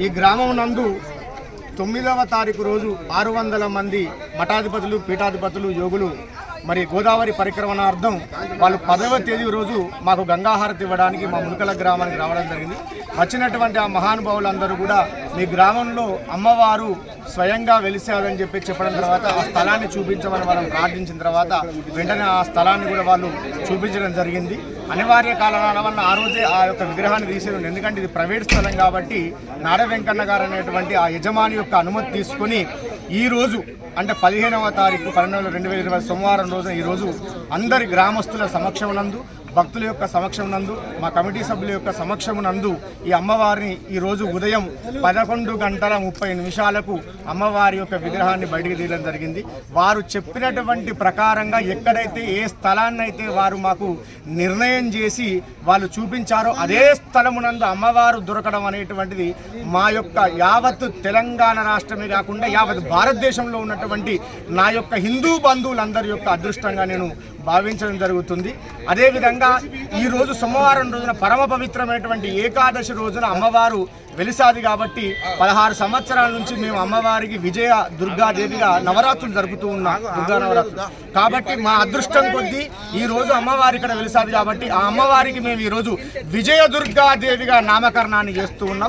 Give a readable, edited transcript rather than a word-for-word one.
ఈ గ్రామం నందు 9వ తారీఖు రోజు 600 మంది మఠాధిపతులు, పీఠాధిపతులు, యోగులు మరి గోదావరి పరిక్రమణార్థం వాళ్ళు 10వ తేదీ రోజు మాకు గంగాహారతి ఇవ్వడానికి మా ములకల గ్రామానికి రావడం జరిగింది. వచ్చినటువంటి ఆ మహానుభావులందరూ కూడా మీ గ్రామంలో అమ్మవారు స్వయంగా వెలిసాదని చెప్పడం తర్వాత ఆ స్థలాన్ని చూపించమని మనం ప్రార్థించిన తర్వాత వెంటనే ఆ స్థలాన్ని కూడా వాళ్ళు చూపించడం జరిగింది. అనివార్య కారణాల వల్ల ఆ రోజే ఆ యొక్క విగ్రహాన్ని తీసేది. ఎందుకంటే ఇది ప్రైవేట్ స్థలం కాబట్టి నాడ వెంకన్న గారు అనేటువంటి ఆ యజమాని యొక్క అనుమతి తీసుకొని ఈరోజు అంటే 15వ తారీఖు 12/2020 సోమవారం రోజున ఈరోజు అందరి గ్రామస్తుల సమక్షమునందు, భక్తుల యొక్క సమక్షమునందు, మా కమిటీ సభ్యుల యొక్క సమక్షమునందు ఈ అమ్మవారిని ఈరోజు ఉదయం 11:30 అమ్మవారి యొక్క విగ్రహాన్ని బయటికి తీయడం జరిగింది. వారు చెప్పినటువంటి ప్రకారంగా ఎక్కడైతే ఏ స్థలాన్ని అయితే వారు మాకు నిర్ణయం చేసి వాళ్ళు చూపించారో అదే స్థలమునందు అమ్మవారు దొరకడం అనేటువంటిది మా యొక్క యావత్ తెలంగాణ రాష్ట్రమే కాకుండా యావత్ భారతదేశంలో ఉన్నటువంటి నా యొక్క హిందూ బంధువులందరి యొక్క అదృష్టంగా నేను భావించడం జరుగుతుంది. అదేవిధంగా ఈరోజు సోమవారం రోజున పరమ పవిత్రమైనటువంటి ఏకాదశి రోజున అమ్మవారు వెలిసాది కాబట్టి 16 సంవత్సరాల నుంచి మేము అమ్మవారికి విజయ దుర్గాదేవిగా నవరాత్రులు జరుపుతూ ఉన్నాం, దుర్గా నవరాత్రులు. కాబట్టి మా అదృష్టం కొద్దీ ఈరోజు అమ్మవారి ఇక్కడ వెలిసాది కాబట్టి ఆ అమ్మవారికి మేము ఈరోజు విజయ దుర్గాదేవిగా నామకరణాన్ని చేస్తూ ఉన్నాం.